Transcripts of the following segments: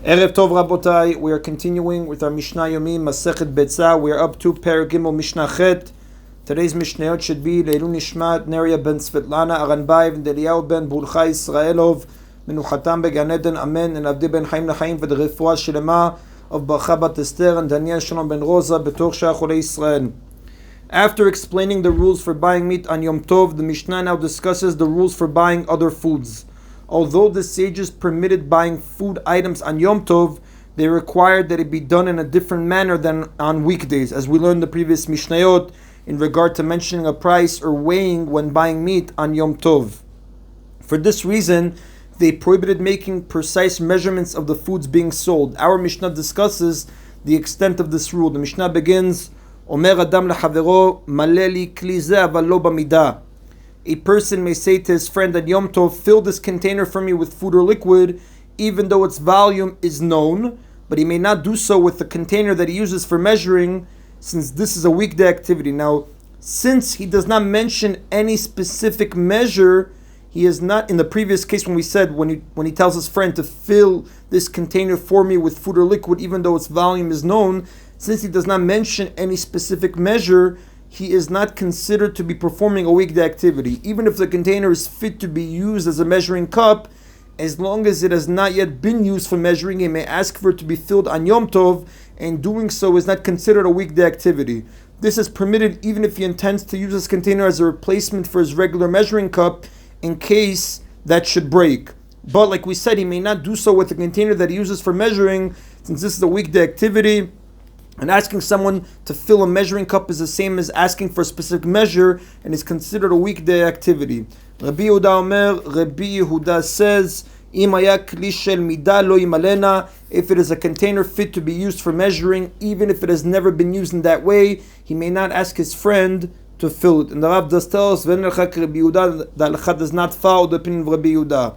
Erev Tov Rabotai, we are continuing with our Mishna Yomi, Masechet Beitzah. We are up to Perek Gimel Mishnah Chet. Today's Mishnayot should be Leilu Nishmat Neria ben Svetlana Aranbayev and Eliyahu ben Bulchai Israelov Menuchatam beGan Eden Amen and Avdi ben Chaim Lachaim for the Refuah Shelema of Bacha bat Esther and Daniel Shalom ben Rosa Betoch Shacholei Israel. After explaining the rules for buying meat on Yom Tov, the Mishnah now discusses the rules for buying other foods. Although the sages permitted buying food items on Yom Tov, they required that it be done in a different manner than on weekdays, as we learned in the previous Mishnayot in regard to mentioning a price or weighing when buying meat on Yom Tov. For this reason, they prohibited making precise measurements of the foods being sold. Our Mishnah discusses the extent of this rule. The Mishnah begins, Omer Adam leChavero, maleli kli ze aval lo bamidah. A person may say to his friend at Yom Tov, fill this container for me with food or liquid, even though its volume is known, but he may not do so with the container that he uses for measuring, since this is a weekday activity. Now, since he does not mention any specific measure, he is not, in the previous case when we said, when he tells his friend to fill this container for me with food or liquid, even though its volume is known, since he does not mention any specific measure, he is not considered to be performing a weekday activity. Even if the container is fit to be used as a measuring cup, as long as it has not yet been used for measuring, he may ask for it to be filled on Yom Tov, and doing so is not considered a weekday activity. This is permitted even if he intends to use this container as a replacement for his regular measuring cup in case that should break. But like we said, he may not do so with the container that he uses for measuring, since this is a weekday activity. And asking someone to fill a measuring cup is the same as asking for a specific measure and is considered a weekday activity. Rabbi Yehuda says, if it is a container fit to be used for measuring, even if it has never been used in that way, he may not ask his friend to fill it. And the Rav does tell us, the halacha does not follow the opinion of Rabbi Yehuda.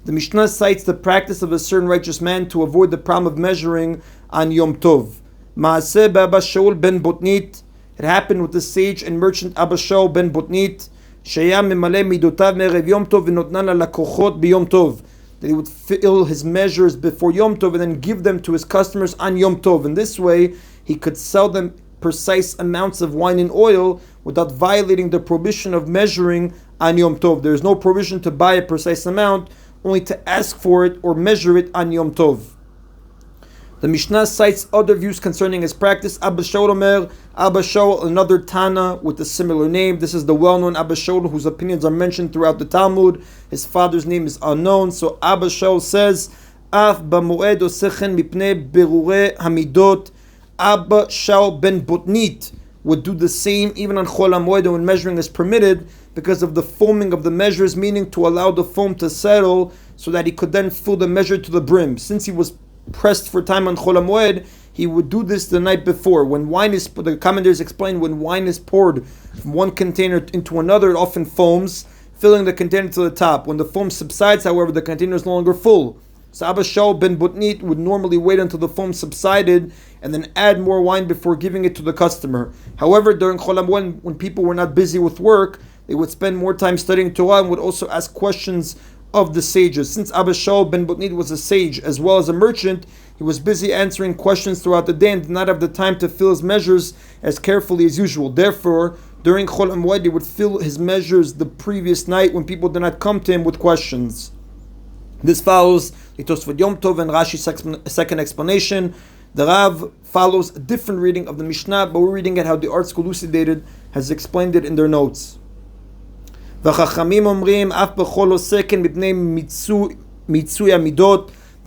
The Mishnah cites the practice of a certain righteous man to avoid the problem of measuring on Yom Tov. Maaseh Abba Shaul ben Botnit. It happened with the sage and merchant Abba Shaul ben Botnit. Sheyam memale midotav me'erev Yom Tov v'notnan lalakochot b'Yom Tov. That he would fill his measures before Yom Tov and then give them to his customers on Yom Tov. In this way, he could sell them precise amounts of wine and oil without violating the prohibition of measuring on Yom Tov. There is no prohibition to buy a precise amount, only to ask for it or measure it on Yom Tov. The Mishnah cites other views concerning his practice. Abba Shaul Omer, Abba Shaul, another Tana with a similar name. This is the well-known Abba Shaul whose opinions are mentioned throughout the Talmud. His father's name is unknown. So Abba Shaul says, Af b'Moed osechen mipnei berure hamidot. Abba Shaul ben Botnit would do the same even on Chol HaMoed when measuring is permitted because of the foaming of the measures, meaning to allow the foam to settle so that he could then fill the measure to the brim. Since he was pressed for time on Chol HaMoed, he would do this the night before. When wine is, the commentators explain, when wine is poured from one container into another, it often foams, filling the container to the top. When the foam subsides, however, the container is no longer full. So Abba Shaul ben Botnit would normally wait until the foam subsided and then add more wine before giving it to the customer. However, during Chol HaMoed, when people were not busy with work, they would spend more time studying Torah and would also ask questions of the sages. Since Abba Shaul ben Botnit was a sage as well as a merchant, he was busy answering questions throughout the day and did not have the time to fill his measures as carefully as usual. Therefore, during Chol HaMoed, he would fill his measures the previous night when people did not come to him with questions. This follows the Tosfot Yom Tov and Rashi's second explanation. The Rav follows a different reading of the Mishnah, but we're reading it how the Art School Elucidated has explained it in their notes. The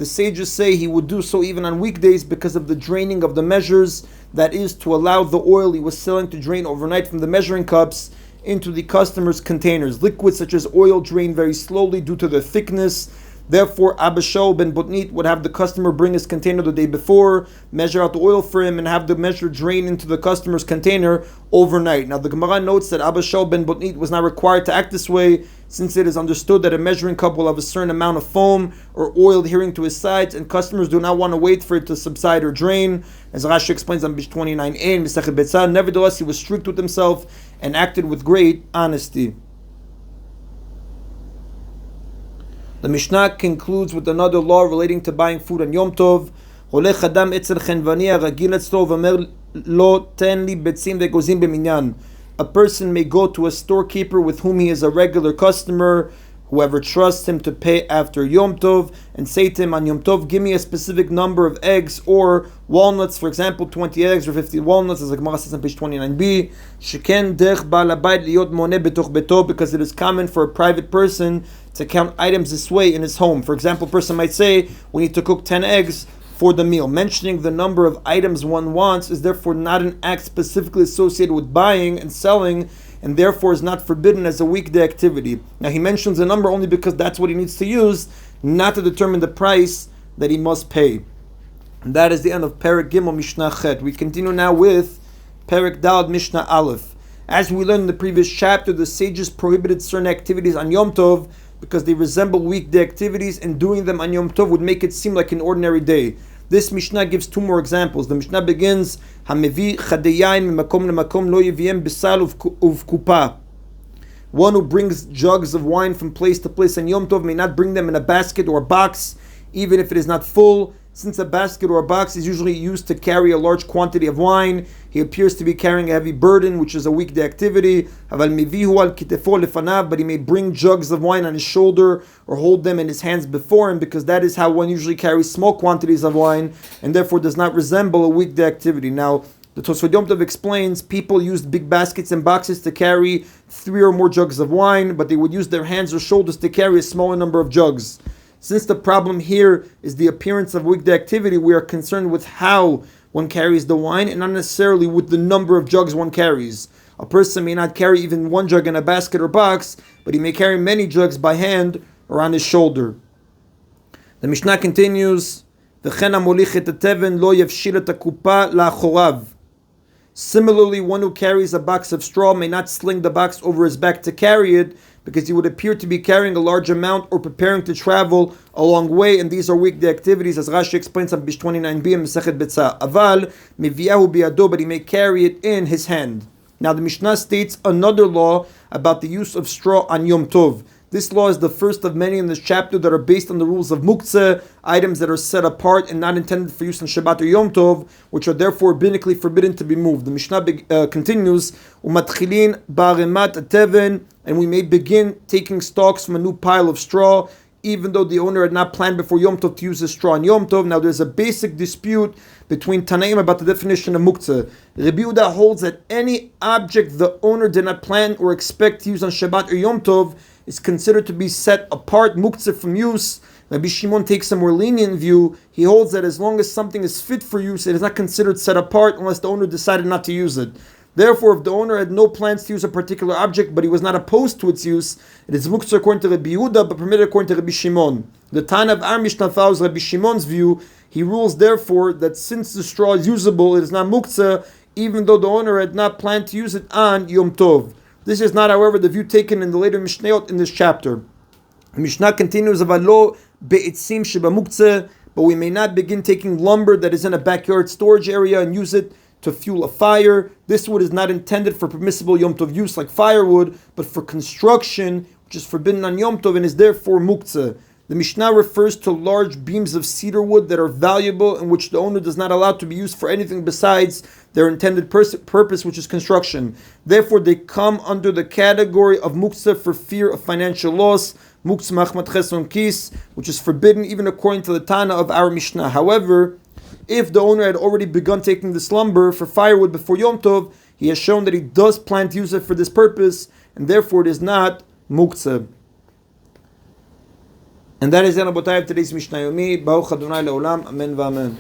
sages say he would do so even on weekdays because of the draining of the measures, that is, to allow the oil he was selling to drain overnight from the measuring cups into the customer's containers. Liquids such as oil drain very slowly due to their thickness. Therefore, Abba Shaul ben Botnit would have the customer bring his container the day before, measure out the oil for him, and have the measure drain into the customer's container overnight. Now, the Gemara notes that Abba Shaul ben Botnit was not required to act this way, since it is understood that a measuring cup will have a certain amount of foam or oil adhering to his sides, and customers do not want to wait for it to subside or drain. As Rashi explains on page 29a in Masechet Beitzah, nevertheless, he was strict with himself and acted with great honesty. The Mishnah concludes with another law relating to buying food on Yom Tov. A person may go to a storekeeper with whom he is a regular customer, whoever trusts him to pay after Yom Tov, and say to him on Yom Tov, give me a specific number of eggs or walnuts, for example, 20 eggs or 50 walnuts, as the Gemara says on page 29b, because it is common for a private person to count items this way in his home. For example, a person might say, we need to cook 10 eggs for the meal. Mentioning the number of items one wants is therefore not an act specifically associated with buying and selling, and therefore is not forbidden as a weekday activity. Now he mentions a number only because that's what he needs to use, not to determine the price that he must pay. And that is the end of Perek Gimel Mishnah Chet. We continue now with Perek Daled Mishnah Aleph. As we learned in the previous chapter, the sages prohibited certain activities on Yom Tov because they resemble weekday activities, and doing them on Yom Tov would make it seem like an ordinary day. This Mishnah gives two more examples. The Mishnah begins, Hamevi chadeyayin mimakom lemakom lo yiviem bisal uvkupa. One who brings jugs of wine from place to place on Yom Tov may not bring them in a basket or a box, even if it is not full. Since a basket or a box is usually used to carry a large quantity of wine, he appears to be carrying a heavy burden, which is a weekday activity. But he may bring jugs of wine on his shoulder or hold them in his hands before him, because that is how one usually carries small quantities of wine, and therefore does not resemble a weekday activity. Now, the Tosfot Yom Tov explains people used big baskets and boxes to carry 3 or more jugs of wine, but they would use their hands or shoulders to carry a smaller number of jugs. Since the problem here is the appearance of weekday activity, we are concerned with how one carries the wine and not necessarily with the number of jugs one carries. A person may not carry even one jug in a basket or box, but he may carry many jugs by hand or on his shoulder. The Mishnah continues, Similarly, one who carries a box of straw may not sling the box over his back to carry it, because he would appear to be carrying a large amount or preparing to travel a long way, and these are weekday activities, as Rashi explains on page 29b in Masechet Beitzah. Aval miviyahu biyado, but he may carry it in his hand. Now the Mishnah states another law about the use of straw on Yom Tov. This law is the first of many in this chapter that are based on the rules of muktzeh, items that are set apart and not intended for use on Shabbat or Yom Tov, which are therefore rabbinically forbidden to be moved. The Mishnah continues, umatchilin ba'aremat teven, and we may begin taking stalks from a new pile of straw, even though the owner had not planned before Yom Tov to use the straw on Yom Tov. Now there's a basic dispute between Tanaim about the definition of muktzeh. Rabbi Yehuda holds that any object the owner did not plan or expect to use on Shabbat or Yom Tov is considered to be set apart, muktzeh, from use. Rabbi Shimon takes a more lenient view. He holds that as long as something is fit for use, it is not considered set apart unless the owner decided not to use it. Therefore, if the owner had no plans to use a particular object, but he was not opposed to its use, it is muktzeh according to Rabbi Yehuda, but permitted according to Rabbi Shimon. The Tana of our Mishnah follows Rabbi Shimon's view. He rules, therefore, that since the straw is usable, it is not muktzeh, even though the owner had not planned to use it on Yom Tov. This is not, however, the view taken in the later Mishnayot in this chapter. The Mishnah continues, Avalo be'itzim sheba muktzeh, but we may not begin taking lumber that is in a backyard storage area and use it to fuel a fire. This wood is not intended for permissible Yom Tov use like firewood, but for construction, which is forbidden on Yom Tov and is therefore muktzeh. The Mishnah refers to large beams of cedar wood that are valuable and which the owner does not allow to be used for anything besides their intended purpose, which is construction. Therefore, they come under the category of muktzeh for fear of financial loss, muktzeh machmat cheson kis, which is forbidden even according to the Tana of our Mishnah. However, if the owner had already begun taking this lumber for firewood before Yom Tov, he has shown that he does plan to use it for this purpose, and therefore it is not muktzeh. And that is the end of today's Mishna Yomi. Baruch Adonai Leolam. Amen v'amen.